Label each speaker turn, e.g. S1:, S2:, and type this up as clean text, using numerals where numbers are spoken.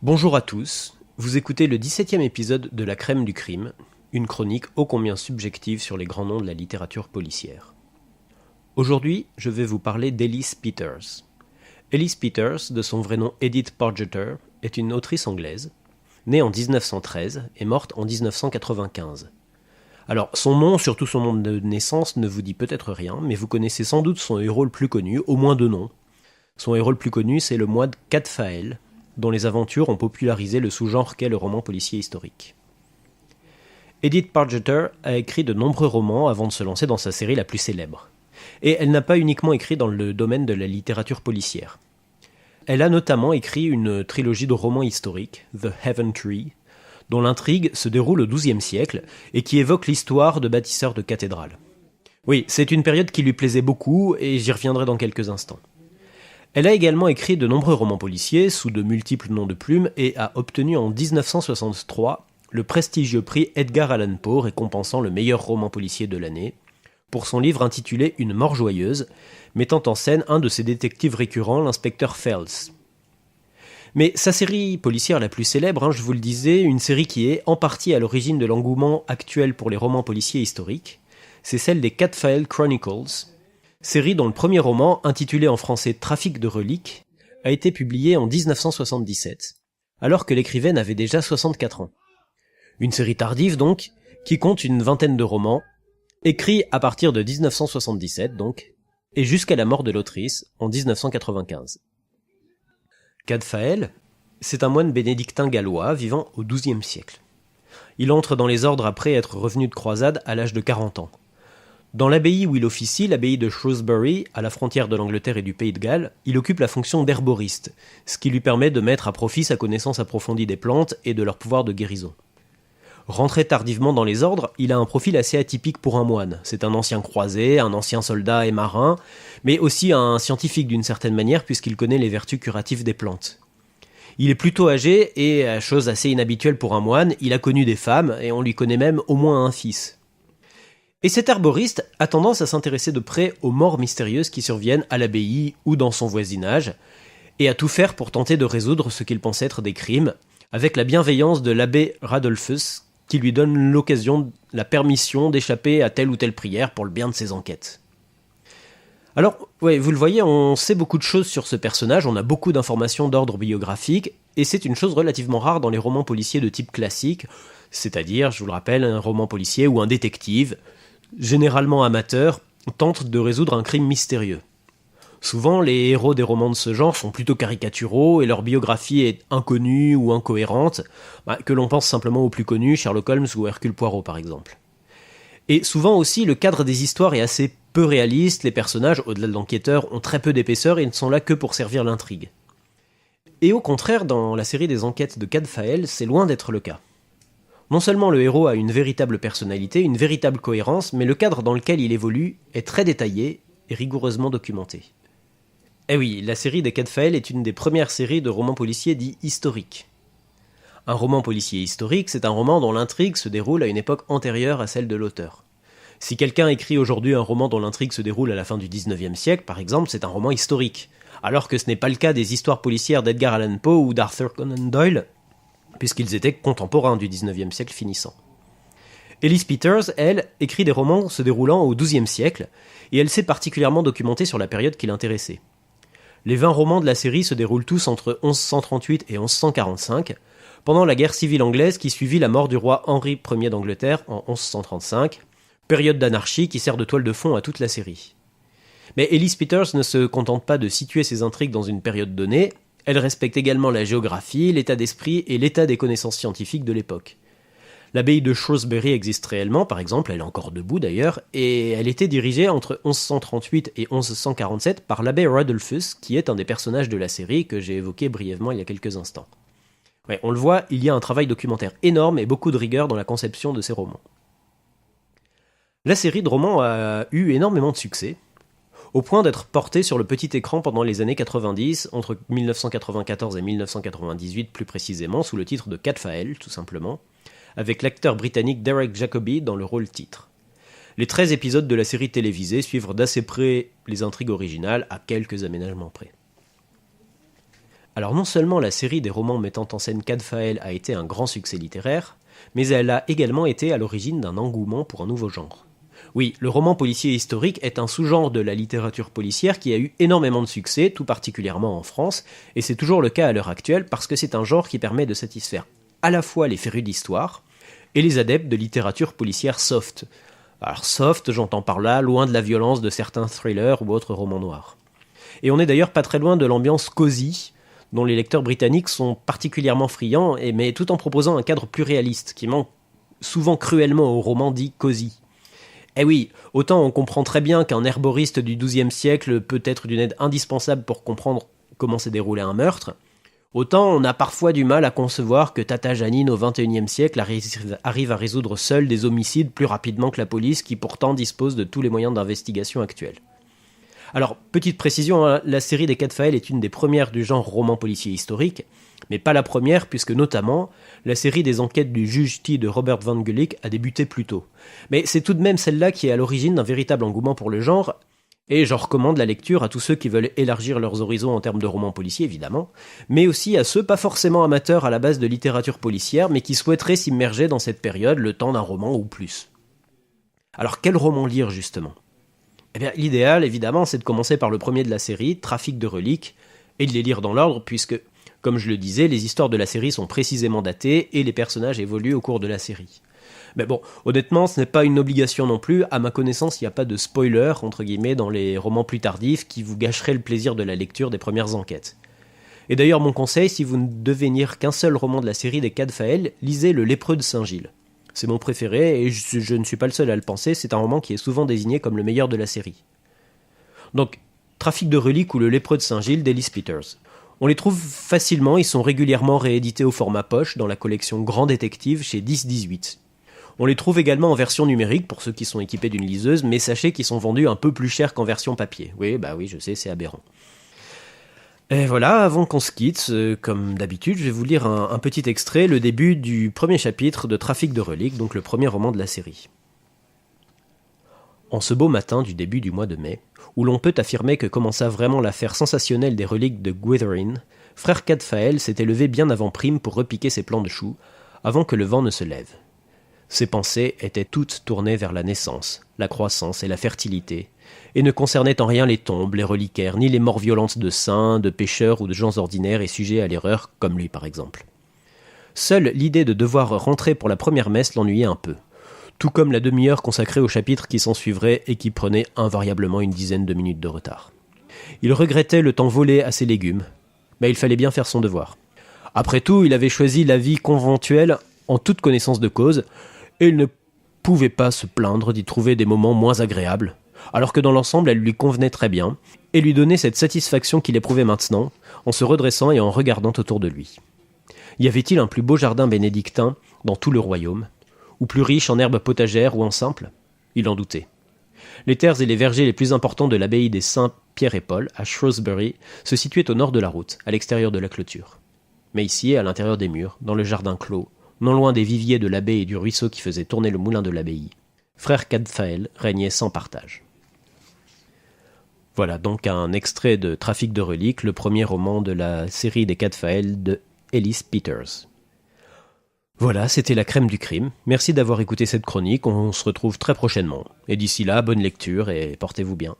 S1: Bonjour à tous, vous écoutez le 17e épisode de La Crème du Crime, une chronique ô combien subjective sur les grands noms de la littérature policière. Aujourd'hui, je vais vous parler d'Elise Peters. Elise Peters, de son vrai nom Edith Pargeter, est une autrice anglaise, née en 1913 et morte en 1995. Alors, son nom, surtout son nom de naissance, ne vous dit peut-être rien, mais vous connaissez sans doute son héros le plus connu, au moins deux noms. Son héros le plus connu, c'est le moine Cadfael, dont les aventures ont popularisé le sous-genre qu'est le roman policier historique. Edith Pargeter a écrit de nombreux romans avant de se lancer dans sa série la plus célèbre. Et elle n'a pas uniquement écrit dans le domaine de la littérature policière. Elle a notamment écrit une trilogie de romans historiques, The Heaven Tree, dont l'intrigue se déroule au XIIe siècle et qui évoque l'histoire de bâtisseurs de cathédrales. Oui, c'est une période qui lui plaisait beaucoup et j'y reviendrai dans quelques instants. Elle a également écrit de nombreux romans policiers sous de multiples noms de plumes et a obtenu en 1963 le prestigieux prix Edgar Allan Poe récompensant le meilleur roman policier de l'année pour son livre intitulé Une mort joyeuse, mettant en scène un de ses détectives récurrents, l'inspecteur Phelps. Mais sa série policière la plus célèbre, je vous le disais, une série qui est en partie à l'origine de l'engouement actuel pour les romans policiers historiques, c'est celle des Cadfael Chronicles, série dont le premier roman, intitulé en français Trafic de reliques, a été publié en 1977, alors que l'écrivaine avait déjà 64 ans. Une série tardive donc, qui compte une vingtaine de romans, écrits à partir de 1977 donc, et jusqu'à la mort de l'autrice en 1995. Cadfael, c'est un moine bénédictin gallois vivant au XIIe siècle. Il entre dans les ordres après être revenu de croisade à l'âge de 40 ans. Dans l'abbaye où il officie, l'abbaye de Shrewsbury, à la frontière de l'Angleterre et du Pays de Galles, il occupe la fonction d'herboriste, ce qui lui permet de mettre à profit sa connaissance approfondie des plantes et de leur pouvoir de guérison. Rentré tardivement dans les ordres, il a un profil assez atypique pour un moine. C'est un ancien croisé, un ancien soldat et marin, mais aussi un scientifique d'une certaine manière puisqu'il connaît les vertus curatives des plantes. Il est plutôt âgé et, chose assez inhabituelle pour un moine, il a connu des femmes et on lui connaît même au moins un fils. Et cet herboriste a tendance à s'intéresser de près aux morts mystérieuses qui surviennent à l'abbaye ou dans son voisinage, et à tout faire pour tenter de résoudre ce qu'il pense être des crimes, avec la bienveillance de l'abbé Radolphus, qui lui donne l'occasion, la permission d'échapper à telle ou telle prière pour le bien de ses enquêtes. Alors, ouais, vous le voyez, on sait beaucoup de choses sur ce personnage, on a beaucoup d'informations d'ordre biographique, et c'est une chose relativement rare dans les romans policiers de type classique, c'est-à-dire, je vous le rappelle, un roman policier où un détective, généralement amateur, tente de résoudre un crime mystérieux. Souvent, les héros des romans de ce genre sont plutôt caricaturaux et leur biographie est inconnue ou incohérente, que l'on pense simplement aux plus connus, Sherlock Holmes ou Hercule Poirot par exemple. Et souvent aussi, le cadre des histoires est assez peu réaliste, les personnages, au-delà de l'enquêteur, ont très peu d'épaisseur et ne sont là que pour servir l'intrigue. Et au contraire, dans la série des enquêtes de Cadfael, c'est loin d'être le cas. Non seulement le héros a une véritable personnalité, une véritable cohérence, mais le cadre dans lequel il évolue est très détaillé et rigoureusement documenté. Eh oui, la série des Cadfael est une des premières séries de romans policiers dits historiques. Un roman policier historique, c'est un roman dont l'intrigue se déroule à une époque antérieure à celle de l'auteur. Si quelqu'un écrit aujourd'hui un roman dont l'intrigue se déroule à la fin du XIXe siècle, par exemple, c'est un roman historique, alors que ce n'est pas le cas des histoires policières d'Edgar Allan Poe ou d'Arthur Conan Doyle, puisqu'ils étaient contemporains du XIXe siècle finissant. Elise Peters, elle, écrit des romans se déroulant au XIIe siècle, et elle s'est particulièrement documentée sur la période qui l'intéressait. Les 20 romans de la série se déroulent tous entre 1138 et 1145, pendant la guerre civile anglaise qui suivit la mort du roi Henri Ier d'Angleterre en 1135, période d'anarchie qui sert de toile de fond à toute la série. Mais Elise Peters ne se contente pas de situer ses intrigues dans une période donnée, elle respecte également la géographie, l'état d'esprit et l'état des connaissances scientifiques de l'époque. L'abbaye de Shrewsbury existe réellement, par exemple, elle est encore debout d'ailleurs, et elle était dirigée entre 1138 et 1147 par l'abbé Radolphus, qui est un des personnages de la série que j'ai évoqué brièvement il y a quelques instants. Ouais, on le voit, il y a un travail documentaire énorme et beaucoup de rigueur dans la conception de ces romans. La série de romans a eu énormément de succès, au point d'être portée sur le petit écran pendant les années 90, entre 1994 et 1998 plus précisément, sous le titre de Cadfael, tout simplement, avec l'acteur britannique Derek Jacobi dans le rôle titre. Les 13 épisodes de la série télévisée suivent d'assez près les intrigues originales, à quelques aménagements près. Alors non seulement la série des romans mettant en scène Cadfael a été un grand succès littéraire, mais elle a également été à l'origine d'un engouement pour un nouveau genre. Oui, le roman policier historique est un sous-genre de la littérature policière qui a eu énormément de succès, tout particulièrement en France, et c'est toujours le cas à l'heure actuelle parce que c'est un genre qui permet de satisfaire à la fois les férus d'histoire et les adeptes de littérature policière soft. Alors soft, j'entends par là, loin de la violence de certains thrillers ou autres romans noirs. Et on n'est d'ailleurs pas très loin de l'ambiance cosy, dont les lecteurs britanniques sont particulièrement friands, mais tout en proposant un cadre plus réaliste, qui manque souvent cruellement aux romans dits cosy. Eh oui, autant on comprend très bien qu'un herboriste du XIIe siècle peut être d'une aide indispensable pour comprendre comment s'est déroulé un meurtre, autant on a parfois du mal à concevoir que Tata Janine au XXIe siècle arrive à résoudre seule des homicides plus rapidement que la police qui pourtant dispose de tous les moyens d'investigation actuels. Alors, petite précision, hein, la série des Cadfael est une des premières du genre roman policier historique, mais pas la première puisque notamment la série des enquêtes du juge T de Robert Van Gulik a débuté plus tôt. Mais c'est tout de même celle-là qui est à l'origine d'un véritable engouement pour le genre, et j'en recommande la lecture à tous ceux qui veulent élargir leurs horizons en termes de romans policiers évidemment, mais aussi à ceux pas forcément amateurs à la base de littérature policière, mais qui souhaiteraient s'immerger dans cette période le temps d'un roman ou plus. Alors quel roman lire justement ? Eh bien, l'idéal, évidemment, c'est de commencer par le premier de la série, Trafic de reliques, et de les lire dans l'ordre, puisque, comme je le disais, les histoires de la série sont précisément datées et les personnages évoluent au cours de la série. Mais bon, honnêtement, ce n'est pas une obligation non plus. À ma connaissance, il n'y a pas de spoiler, entre guillemets, dans les romans plus tardifs qui vous gâcheraient le plaisir de la lecture des premières enquêtes. Et d'ailleurs, mon conseil, si vous ne devez lire qu'un seul roman de la série des Cadfael, lisez Le Lépreux de Saint-Gilles. C'est mon préféré, et je ne suis pas le seul à le penser, c'est un roman qui est souvent désigné comme le meilleur de la série. Donc, Trafic de reliques ou Le Lépreux de Saint-Gilles d'Elise Peters. On les trouve facilement, ils sont régulièrement réédités au format poche dans la collection Grand Détective chez 10-18. On les trouve également en version numérique pour ceux qui sont équipés d'une liseuse, mais sachez qu'ils sont vendus un peu plus cher qu'en version papier. Oui, je sais, c'est aberrant. Et voilà, avant qu'on se quitte, comme d'habitude, je vais vous lire un petit extrait, le début du premier chapitre de Trafic de reliques, donc le premier roman de la série. En ce beau matin du début du mois de mai, où l'on peut affirmer que commença vraiment l'affaire sensationnelle des reliques de Gwytherin, frère Cadfael s'était levé bien avant prime pour repiquer ses plants de choux, avant que le vent ne se lève. Ses pensées étaient toutes tournées vers la naissance, la croissance et la fertilité, et ne concernaient en rien les tombes, les reliquaires, ni les morts violentes de saints, de pécheurs ou de gens ordinaires et sujets à l'erreur, comme lui par exemple. Seule l'idée de devoir rentrer pour la première messe l'ennuyait un peu, tout comme la demi-heure consacrée au chapitre qui s'ensuivrait et qui prenait invariablement une dizaine de minutes de retard. Il regrettait le temps volé à ses légumes, mais il fallait bien faire son devoir. Après tout, il avait choisi la vie conventuelle en toute connaissance de cause, et il ne pouvait pas se plaindre d'y trouver des moments moins agréables, alors que dans l'ensemble elle lui convenait très bien, et lui donnait cette satisfaction qu'il éprouvait maintenant, en se redressant et en regardant autour de lui. Y avait-il un plus beau jardin bénédictin dans tout le royaume, ou plus riche en herbes potagères ou en simples ? Il en doutait. Les terres et les vergers les plus importants de l'abbaye des Saints Pierre et Paul, à Shrewsbury, se situaient au nord de la route, à l'extérieur de la clôture. Mais ici, à l'intérieur des murs, dans le jardin clos, non loin des viviers de l'abbaye et du ruisseau qui faisait tourner le moulin de l'abbaye, frère Cadfael régnait sans partage. Voilà donc un extrait de Trafic de reliques, le premier roman de la série des Cadfael de Elise Peters. Voilà, c'était la crème du crime. Merci d'avoir écouté cette chronique, on se retrouve très prochainement. Et d'ici là, bonne lecture et portez-vous bien.